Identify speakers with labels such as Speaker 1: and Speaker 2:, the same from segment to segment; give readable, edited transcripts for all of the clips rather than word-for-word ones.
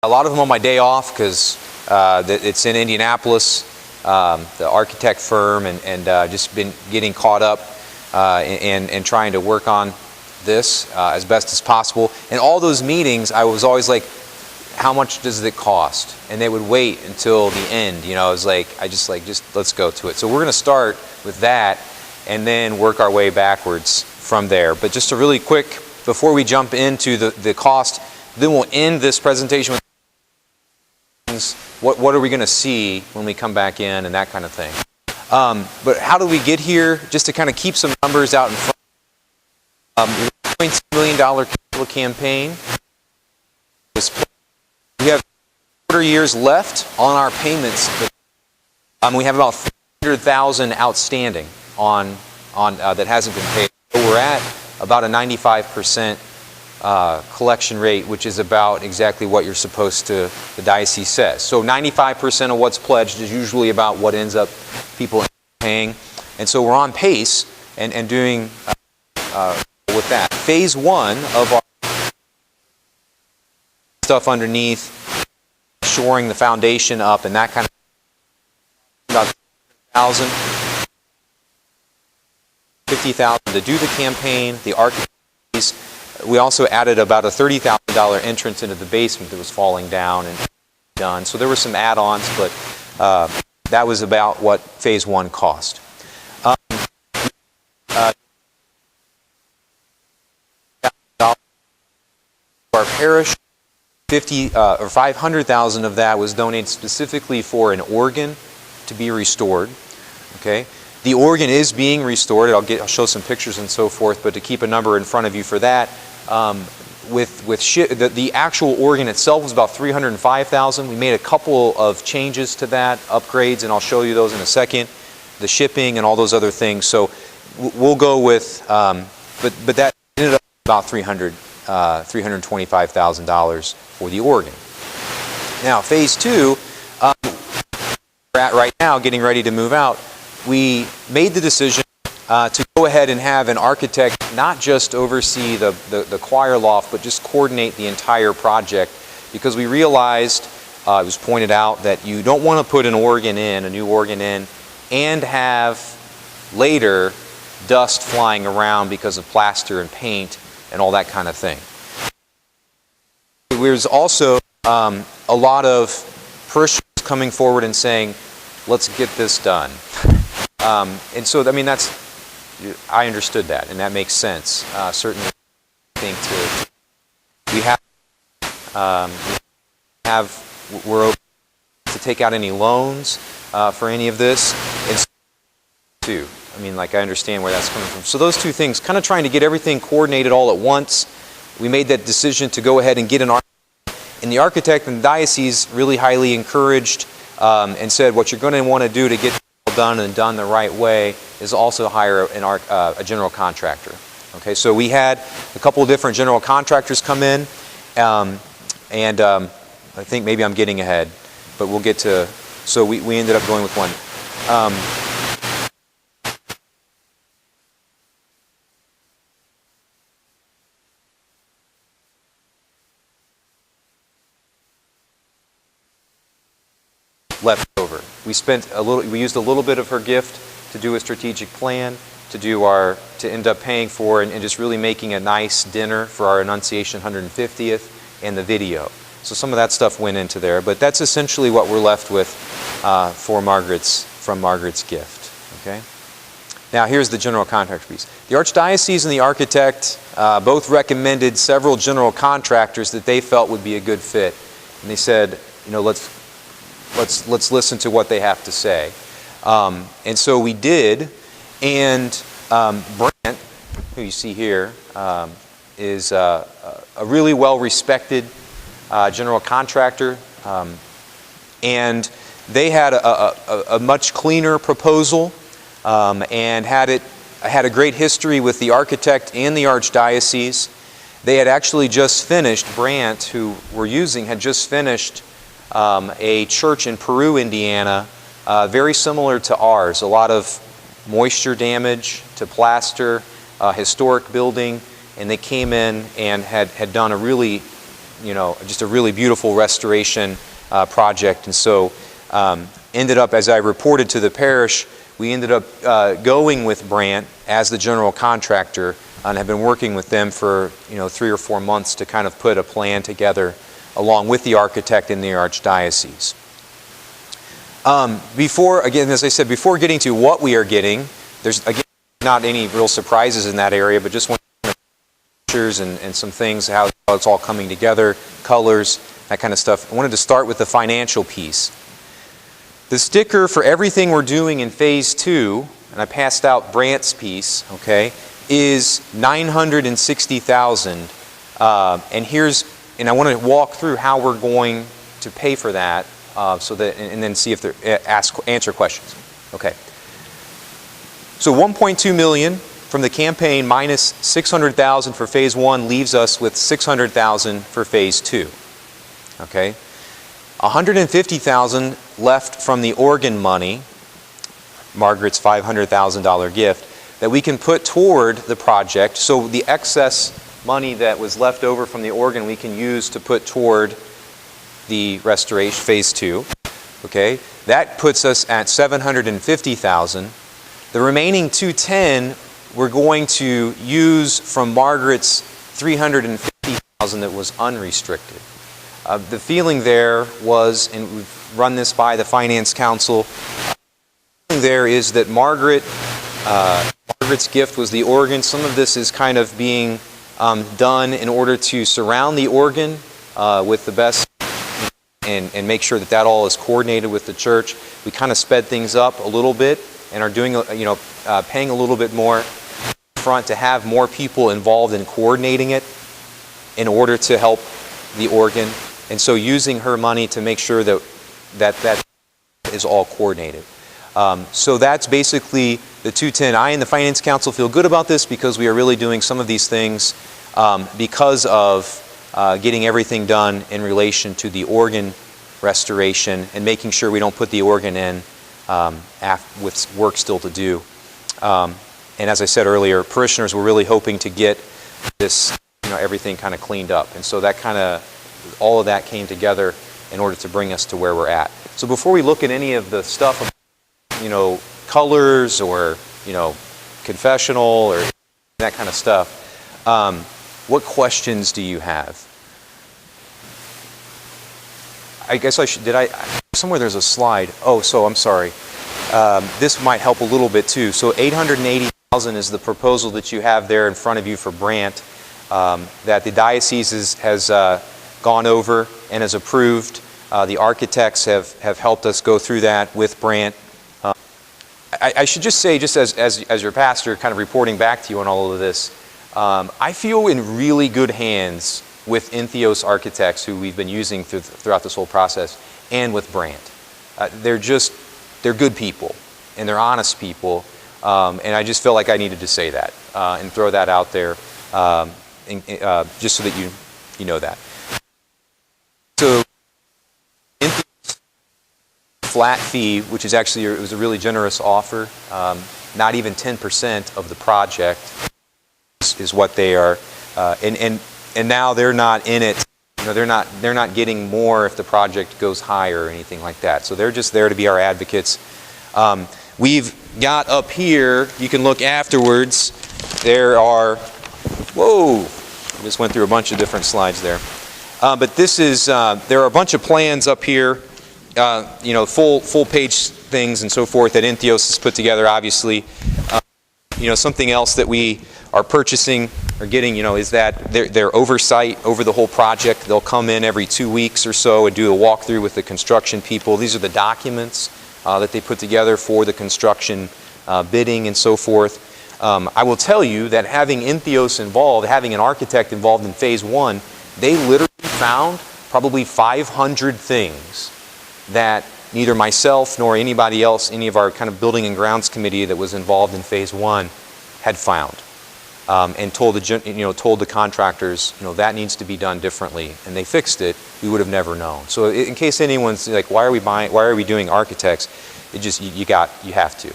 Speaker 1: A lot of them on my day off because it's in Indianapolis, the architect firm, and just been getting caught up and trying to work on this as best as possible. And all those meetings, I was always like, how much does it cost? And they would wait until the end. You know, I was like, just let's go to it. So we're going to start with that and then work our way backwards from there. But just a really quick, before we jump into the cost, then we'll end this presentation with what are we going to see when we come back in and that kind of thing. But how do we get here? Just to kind of keep some numbers out in front. $1.2 million capital campaign. We have 4 years left on our payments. We have about $300,000 outstanding on that hasn't been paid. So we're at about a 95% collection rate, which is about exactly what you're supposed to, the diocese says. So 95% of what's pledged is usually about what ends up people paying. And so we're on pace and doing with that. Phase 1 of our stuff underneath, shoring the foundation up and that kind of about 50,000 to do the campaign, the architects. We also added about a $30,000 entrance into the basement that was falling down and done. So there were some add-ons, but that was about what phase 1 cost. Our parish, 50 or 500,000 of that was donated specifically for an organ to be restored. Okay, the organ is being restored. I'll show some pictures and so forth. But to keep a number in front of you for that, the actual organ itself was about 305,000. We made a couple of changes to that, upgrades, and I'll show you those in a second. The shipping and all those other things. So we'll go with, but that ended up about $325,000 for the organ. Now, phase 2, we're at right now, getting ready to move out. We made the decision to go ahead and have an architect not just oversee the choir loft, but just coordinate the entire project, because we realized, it was pointed out, that you don't want to put an organ in, a new organ in, and have later dust flying around because of plaster and paint and all that kind of thing. There's also a lot of parishioners coming forward and saying, let's get this done. And so, I mean, I understood that, and that makes sense. Certainly, I think we're open to take out any loans for any of this. And too, I mean, like, I understand where that's coming from. So those two things, kind of trying to get everything coordinated all at once. We made that decision to go ahead and get an architect. And the architect and the diocese really highly encouraged and said, what you're going to want to do to get it all done and done the right way is also hire a general contractor. Okay, so we had a couple of different general contractors come in, and I think maybe I'm getting ahead, but we'll get to, so we ended up going with one. Left over. We used a little bit of her gift to do a strategic plan, to end up paying for and just really making a nice dinner for our Annunciation 150th and the video. So some of that stuff went into there, but that's essentially what we're left with from Margaret's gift. Okay. Now here's the general contractor piece. The Archdiocese and the architect both recommended several general contractors that they felt would be a good fit, and they said, you know, let's listen to what they have to say. And so we did, and Brant, who you see here, is a really well-respected general contractor, and they had a much cleaner proposal, and had a great history with the architect and the Archdiocese. They had actually just finished, Brant, who we're using, had just finished a church in Peru, Indiana, very similar to ours. A lot of moisture damage to plaster, historic building, and they came in and had done a really just a really beautiful restoration project. And so ended up, as I reported to the parish, we ended up going with Brandt as the general contractor and have been working with them for 3 or 4 months to kind of put a plan together along with the architect in the Archdiocese. Again, as I said, before getting to what we are getting, there's again not any real surprises in that area, but just one pictures and some things, how it's all coming together, colors, that kind of stuff. I wanted to start with the financial piece. The sticker for everything we're doing in phase 2, and I passed out Brandt's piece, okay, is $960,000. And I want to walk through how we're going to pay for that, and then see if answer questions. Okay. So 1.2 million from the campaign minus 600,000 for phase 1 leaves us with 600,000 for phase 2. Okay. 150,000 left from the organ money, Margaret's $500,000 gift, that we can put toward the project. So the excess money that was left over from the organ we can use to put toward the restoration phase 2. Okay, that puts us at 750,000. The remaining 210 we're going to use from Margaret's 350,000 that was unrestricted. The feeling there was, and we've run this by the Finance Council, the feeling there is that Margaret's gift was the organ. Some of this is kind of being done in order to surround the organ with the best and make sure that all is coordinated with the church. We kind of sped things up a little bit and are doing, paying a little bit more front to have more people involved in coordinating it in order to help the organ. And so using her money to make sure that is all coordinated. So that's basically the 210. I and the Finance Council feel good about this because we are really doing some of these things because of getting everything done in relation to the organ restoration and making sure we don't put the organ in with work still to do. And as I said earlier, parishioners were really hoping to get this, everything kind of cleaned up. And so that all of that came together in order to bring us to where we're at. So before we look at any of the stuff, colors or, confessional or that kind of stuff, what questions do you have? I guess somewhere there's a slide. Oh, so I'm sorry. This might help a little bit too. So 880,000 is the proposal that you have there in front of you for Brandt, that the diocese has gone over and has approved. The architects have helped us go through that with Brandt. I should just say, just as your pastor kind of reporting back to you on all of this, I feel in really good hands with Entheos architects who we've been using throughout this whole process, and with Brandt. They're good people, and they're honest people, and I just felt like I needed to say that and throw that out there, just so that you know that. So, Entheos flat fee, which is actually, it was a really generous offer, not even 10% of the project is what they are, and now they're not in it. They're not getting more if the project goes higher or anything like that. So they're just there to be our advocates. We've got up here, you can look afterwards, there are, whoa, I just went through a bunch of different slides there. But this is, there are a bunch of plans up here, full page things and so forth that Entheos has put together, obviously. Something else that we are purchasing or getting, is that their oversight over the whole project. They'll come in every 2 weeks or so and do a walkthrough with the construction people. These are the documents that they put together for the construction bidding and so forth. I will tell you that having Entheos involved, having an architect involved in phase 1, they literally found probably 500 things that neither myself nor anybody else, any of our kind of building and grounds committee that was involved in phase 1 had found. And told the contractors, that needs to be done differently, and they fixed it. We would have never known. So in case anyone's like, why are we doing architects? It just you have to,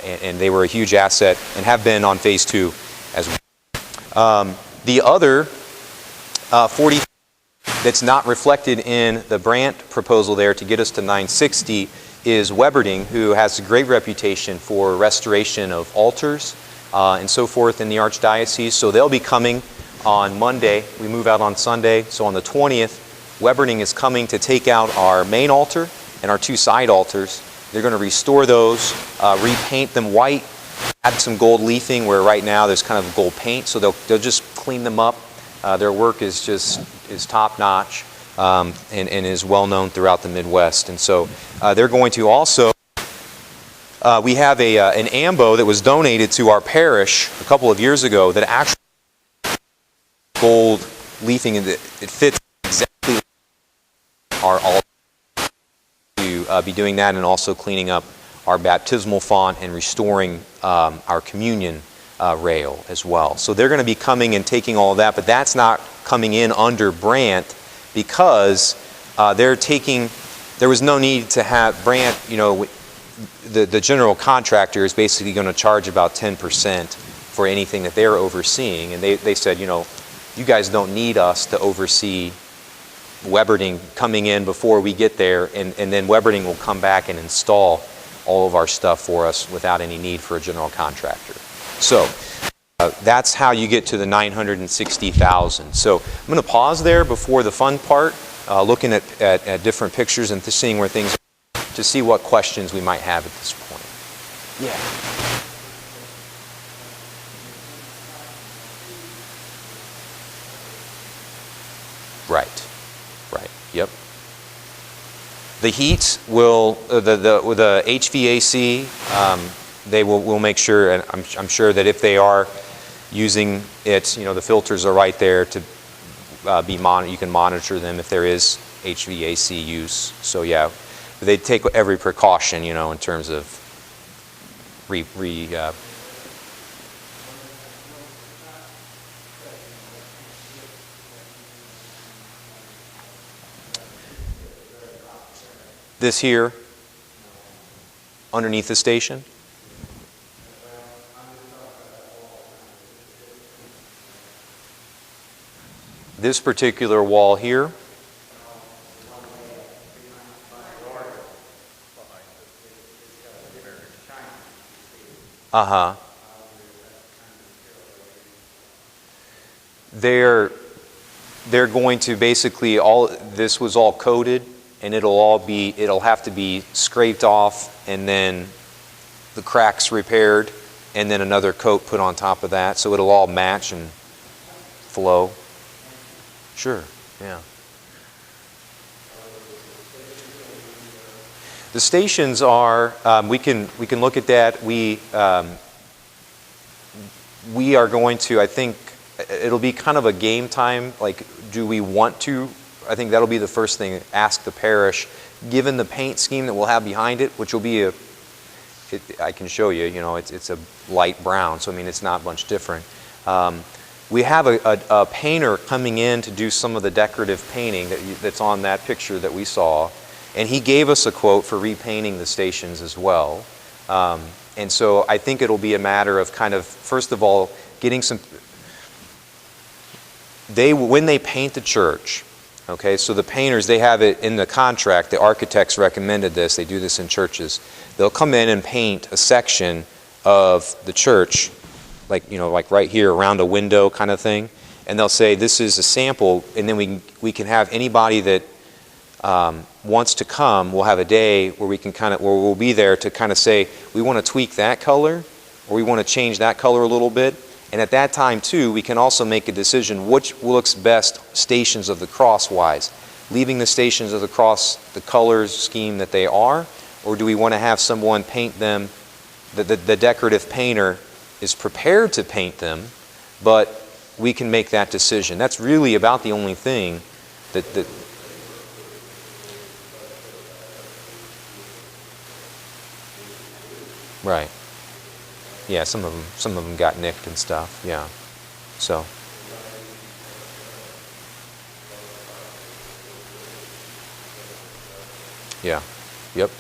Speaker 1: and they were a huge asset and have been on phase 2 as well. The other 40 that's not reflected in the Brandt proposal there to get us to 960 is Weberding, who has a great reputation for restoration of altars and so forth in the Archdiocese. So they'll be coming on Monday. We move out on Sunday. So on the 20th, Weberding is coming to take out our main altar and our 2 side altars. They're going to restore those, repaint them white, add some gold leafing where right now there's kind of gold paint. So they'll just clean them up. Their work is top notch and is well known throughout the Midwest. And so they're going to also. We have an ambo that was donated to our parish a couple of years ago that actually gold leafing, and it fits exactly our altar. To be doing that and also cleaning up our baptismal font and restoring our communion rail as well. So they're going to be coming and taking all of that, but that's not coming in under Brandt because there was no need to have Brandt, the general contractor is basically going to charge about 10% for anything that they're overseeing. And they said, you guys don't need us to oversee Weberding coming in before we get there, and then Weberding will come back and install all of our stuff for us without any need for a general contractor. So that's how you get to the 960,000. So I'm going to pause there before the fun part, looking at different pictures and seeing where things are, to see what questions we might have at this point. Yeah. Right. Yep. The heat will the HVAC. They will make sure, and I'm sure that if they are using it, the filters are right there to you can monitor them if there is HVAC use. So yeah, they take every precaution, in terms of this here underneath the station. This particular wall here. They're going to basically this was all coated, and it'll have to be scraped off, and then the cracks repaired, and then another coat put on top of that, so it'll all match and flow. Sure, yeah. The stations are, we can look at that. We are going to, I think, it'll be kind of a game time, like, do we want to? I think that'll be the first thing, ask the parish, given the paint scheme that we'll have behind it, which will be I can show you, it's a light brown, so I mean, it's not much different. We have a painter coming in to do some of the decorative painting that's on that picture that we saw, and he gave us a quote for repainting the stations as well. And so I think it'll be a matter of kind of, first of all, getting some, when they paint the church, okay, so the painters, they have it in the contract, the architects recommended this, they do this in churches. They'll come in and paint a section of the church, like right here around a window kind of thing, and they'll say this is a sample, and then we can have anybody that wants to come, we'll have a day where where we'll be there to kind of say, we want to tweak that color, or we want to change that color a little bit. And at that time, too, we can also make a decision which looks best Stations of the Cross wise. Leaving the Stations of the Cross the colors scheme that they are, or do we want to have someone paint them, the decorative painter is prepared to paint them, but we can make that decision. That's really about the only thing that right. Yeah, some of them got nicked and stuff. Yeah, so. Yeah. Yep.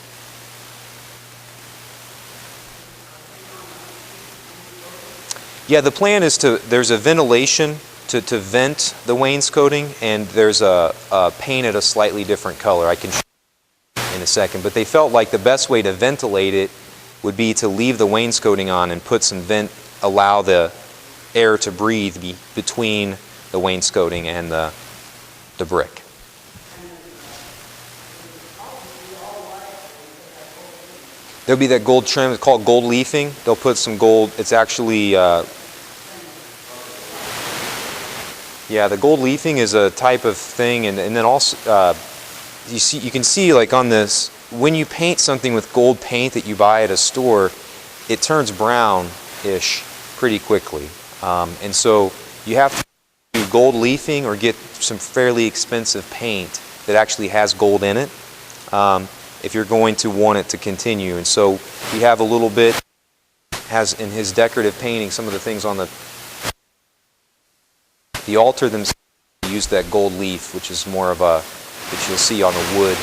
Speaker 1: Yeah, the plan is there's a ventilation to vent the wainscoting, and there's a paint at a slightly different color. I can show you in a second, but they felt like the best way to ventilate it would be to leave the wainscoting on and put some allow the air to breathe between the wainscoting and the brick. There'll be that gold trim. It's called gold leafing. They'll put some gold. It's actually, yeah, the gold leafing is a type of thing, and then also you can see like on this, when you paint something with gold paint that you buy at a store, it turns brown-ish pretty quickly, and so you have to do gold leafing or get some fairly expensive paint that actually has gold in it. If you're going to want it to continue. And so we have a little bit, has in his decorative painting, some of the things on the altar themselves use that gold leaf, which is more of a, which you'll see on the wood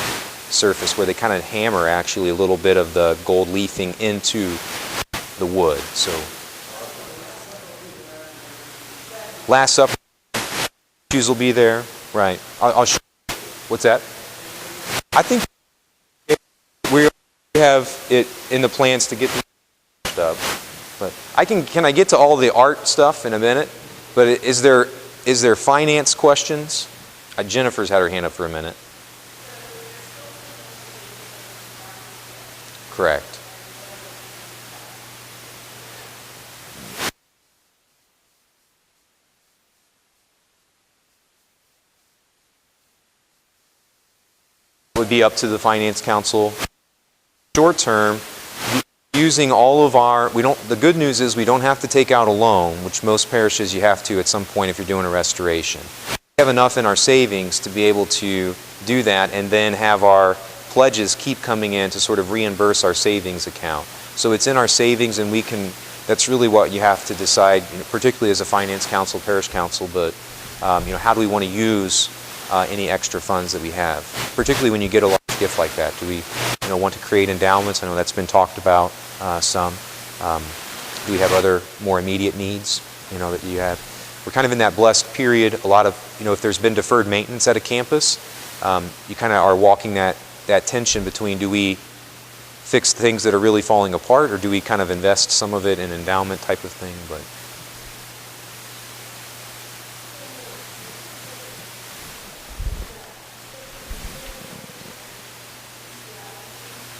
Speaker 1: surface, where they kind of hammer actually a little bit of the gold leafing into the wood. So Last Supper, shoes will be there. Right. I'll show you. What's that? I think we have it in the plans to get the stuff, but can I get to all the art stuff in a minute? But is there finance questions? Jennifer's had her hand up for a minute. Correct. Would be up to the finance council. Short term, using all of our, the good news is we don't have to take out a loan, which most parishes you have to at some point if you're doing a restoration. We have enough in our savings to be able to do that, and then have our pledges keep coming in to sort of reimburse our savings account. So it's in our savings, and that's really what you have to decide, particularly as a finance council, parish council, but how do we want to use any extra funds that we have, particularly when you get a large gift like that. Do we want to create endowments? I know that's been talked about some. Do we have other more immediate needs that you have? We're kind of in that blessed period. A lot of, if there's been deferred maintenance at a campus, you kind of are walking that tension between, do we fix things that are really falling apart, or do we kind of invest some of it in endowment type of thing? But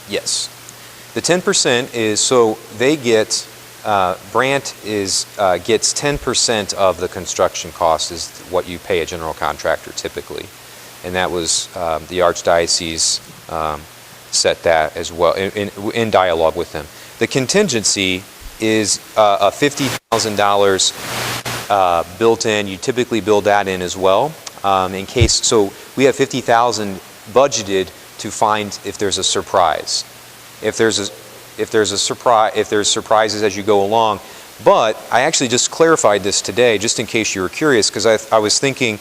Speaker 1: yes. The 10% is, so they get, Brant gets 10% of the construction cost is what you pay a general contractor typically. And that was, the Archdiocese set that as well, in dialogue with them. The contingency is a $50,000 built in. You typically build that in as well. In case, so we have $50,000 budgeted to find if there's a surprise. If there's surprises as you go along. But I actually just clarified this today, just in case you were curious, because I was thinking,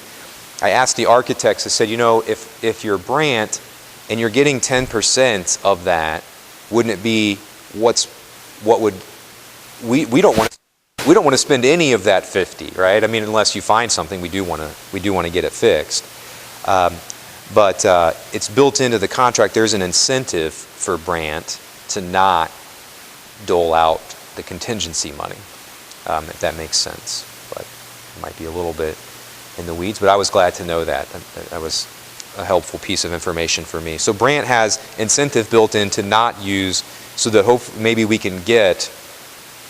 Speaker 1: I asked the architects, I said, if you're Brant and you're getting 10% of that, wouldn't it be we don't want to spend any of that 50, right? I mean, unless you find something, we do want to get it fixed. But it's built into the contract. There's an incentive for Brant to not dole out the contingency money, if that makes sense. But it might be a little bit in the weeds, but I was glad to know that. That was a helpful piece of information for me. So Brant has incentive built in to not use, so that maybe we can get,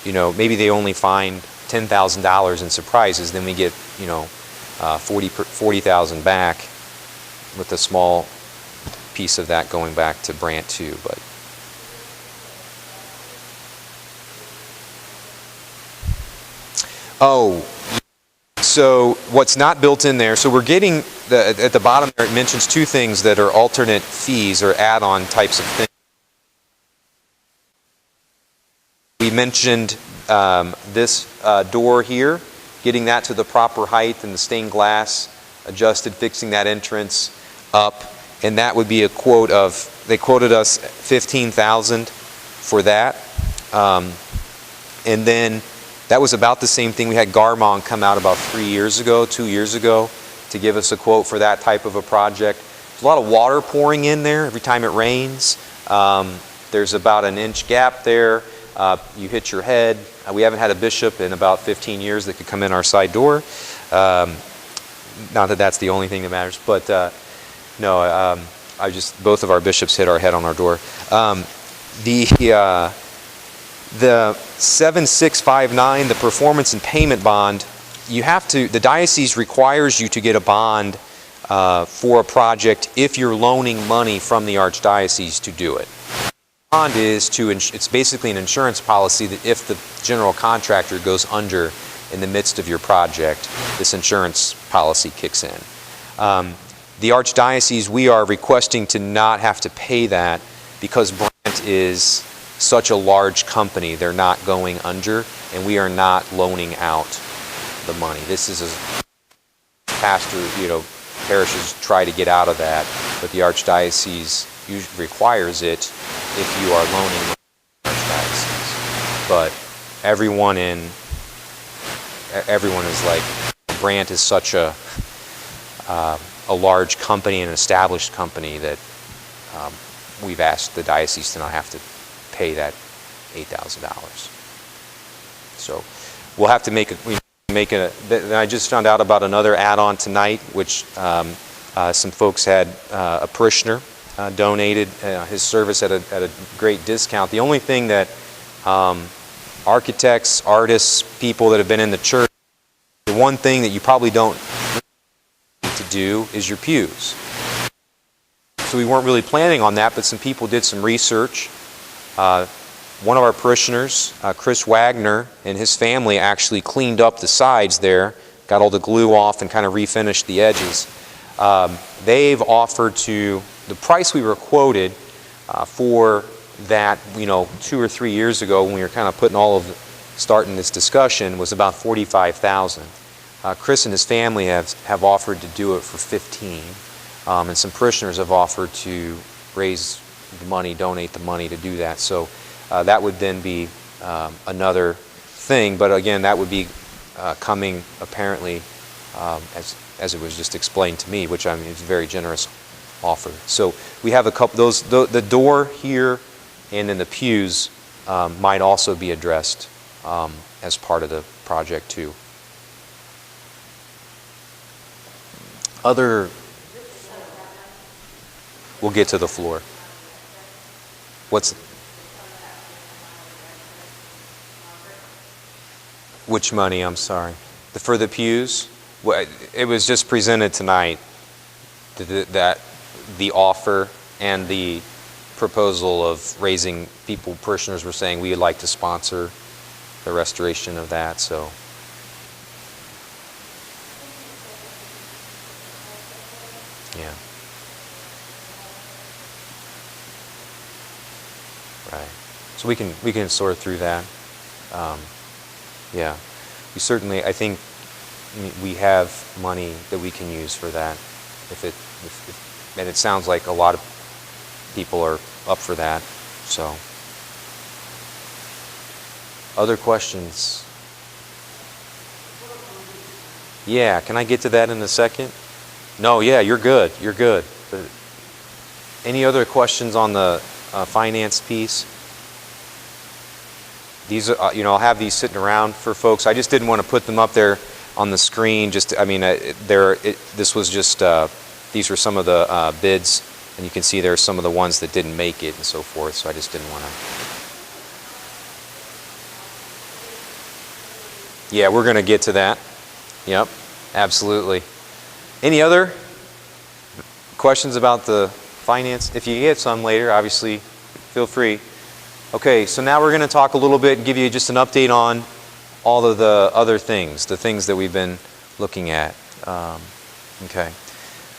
Speaker 1: maybe they only find $10,000 in surprises, then we get, 40,000 back, with a small piece of that going back to Brant too. But so what's not built in there, so we're getting, at the bottom there it mentions two things that are alternate fees or add-on types of things. We mentioned this door here, getting that to the proper height and the stained glass adjusted, fixing that entrance up, and that would be a quote of, they quoted us $15,000 for that. And then That was about the same thing. We had Garmong come out about 2 years ago, to give us a quote for that type of a project. There's a lot of water pouring in there every time it rains. There's about an inch gap there. You hit your head. We haven't had a bishop in about 15 years that could come in our side door. Not that that's the only thing that matters, but no, both of our bishops hit our head on our door. The 7659, the performance and payment bond, the diocese requires you to get a bond for a project if you're loaning money from the archdiocese to do it. Bond is it's basically an insurance policy that if the general contractor goes under in the midst of your project, this insurance policy kicks in. The archdiocese, we are requesting to not have to pay that because Brant is such a large company. They're not going under, and we are not loaning out the money. This is a pastor, parishes try to get out of that, but the archdiocese usually requires it if you are loaning money to the archdiocese. But everyone is like, Brant is such a large company, an established company, that we've asked the diocese to not have to pay that $8,000. So we'll have to make I just found out about another add-on tonight, which some folks had a parishioner donated his service at a great discount. The only thing that architects, artists, people that have been in the church, the one thing that you probably don't need to do is your pews. So we weren't really planning on that, but some people did some research. One of our parishioners, Chris Wagner, and his family actually cleaned up the sides there, got all the glue off and kind of refinished the edges. They've offered to, the price we were quoted for that, 2 or 3 years ago when we were kind of starting this discussion, was about $45,000. Chris and his family have offered to do it for $15,000, and some parishioners have offered to raise the money, donate the money to do that. So that would then be another thing, but again, that would be coming apparently as it was just explained to me, which is a very generous offer. So we have a couple. The door here and then the pews might also be addressed as part of the project too. We'll get to the floor. Which money? I'm sorry. For the pews? Well, it was just presented tonight, that the offer and the proposal of raising parishioners were saying we would like to sponsor the restoration of that, so. Yeah. Right. So we can sort through that. Yeah. We certainly, I think we have money that we can use for that. And it sounds like a lot of people are up for that. So, other questions? Yeah, can I get to that in a second? No, yeah, you're good. You're good. Any other questions on the finance piece? These are, I'll have these sitting around for folks. I just didn't want to put them up there on the screen. This was just, these were some of the bids, and you can see there are some of the ones that didn't make it and so forth, so I just didn't want to. Yeah, we're going to get to that. Yep, absolutely. Any other questions about the finance? If you get some later, obviously, feel free. Okay, so now we're going to talk a little bit and give you just an update on all of the other things, the things that we've been looking at. Okay.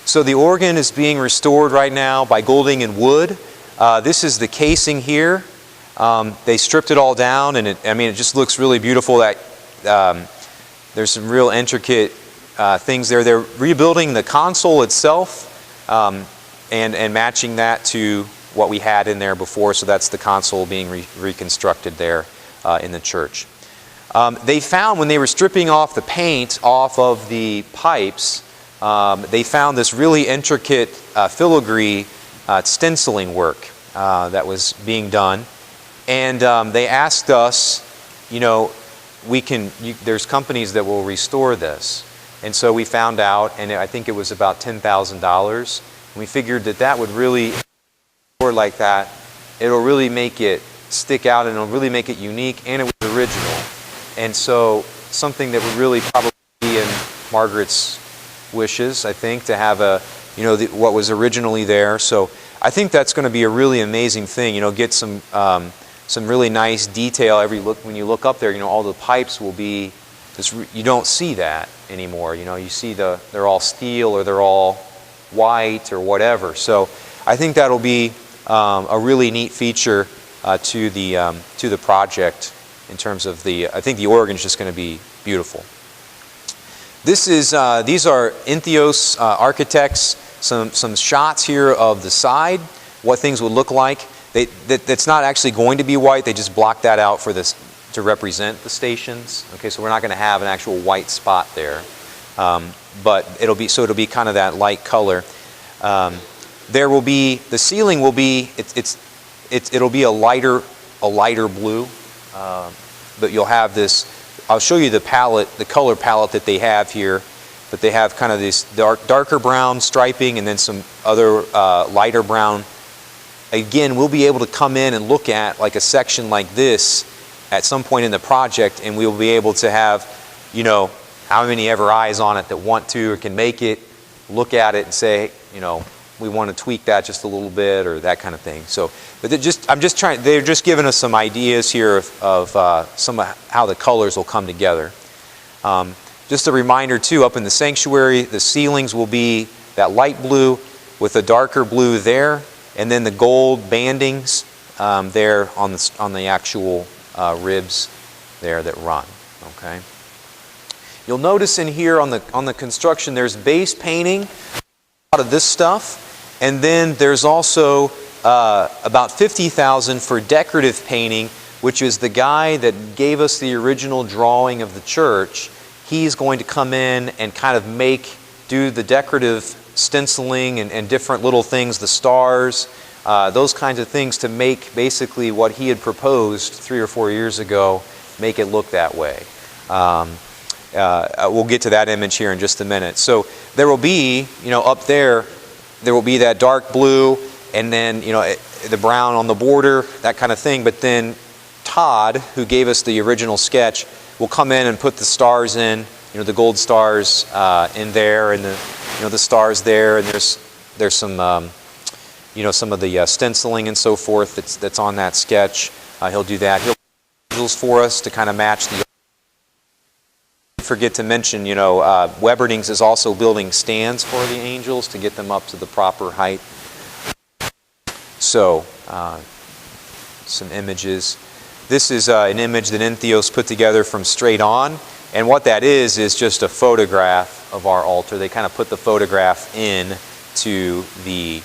Speaker 1: So the organ is being restored right now by Golding and Wood. This is the casing here. They stripped it all down, and it just looks really beautiful. There's some real intricate things there. They're rebuilding the console itself and matching that to what we had in there before. So that's the console being reconstructed there in the church. They found when they were stripping off the paint off of the pipes, they found this really intricate filigree stenciling work that was being done. And they asked us, there's companies that will restore this. And so we found out, and I think it was about $10,000. We figured that would really, like that, it'll really make it stick out and it'll really make it unique, and it was original. And so something that would really probably be in Margaret's wishes, I think, to have what was originally there. So I think that's going to be a really amazing thing. Get some really nice detail when you look up there. All the pipes will be you don't see that anymore. You see they're all steel or they're all white or whatever. So I think that'll be a really neat feature to the project in terms of I think the organ is just going to be beautiful. These are Entheos architects. Some shots here of the side, what things would look like. That's not actually going to be white. They just blocked that out for this to represent the stations. Okay, so we're not going to have an actual white spot there, but it'll be kind of that light color. There will be the ceiling will be it'll be a lighter blue, but you'll have this. I'll show you the color palette that they have here. But they have kind of this darker brown striping and then some other lighter brown. Again, we'll be able to come in and look at like a section like this at some point in the project, and we'll be able to have, how many ever eyes on it that want to or can make it, look at it and say, we want to tweak that just a little bit or that kind of thing. So, but they're just giving us some ideas here of some of how the colors will come together. Just a reminder too, up in the sanctuary, the ceilings will be that light blue with a darker blue there, and then the gold bandings there on the actual ribs there that run. Okay. You'll notice in here on the construction, there's base painting, a lot of this stuff, and then there's also about $50,000 for decorative painting, which is the guy that gave us the original drawing of the church. He's going to come in and kind of do the decorative stenciling and different little things, the stars, those kinds of things to make basically what he had proposed 3 or 4 years ago, make it look that way. We'll get to that image here in just a minute. So there will be, up there will be that dark blue and then, the brown on the border, that kind of thing. But then Todd, who gave us the original sketch, will come in and put the stars in, the gold stars in there, and the stars there, and there's some, some of the stenciling and so forth that's on that sketch. He'll do that. He'll do angels for us to kind of match the. Forget to mention, Weberdings is also building stands for the angels to get them up to the proper height. So, some images. This is an image that Entheos put together from Straight On, and what that is just a photograph of our altar. They kind of put the photograph in to the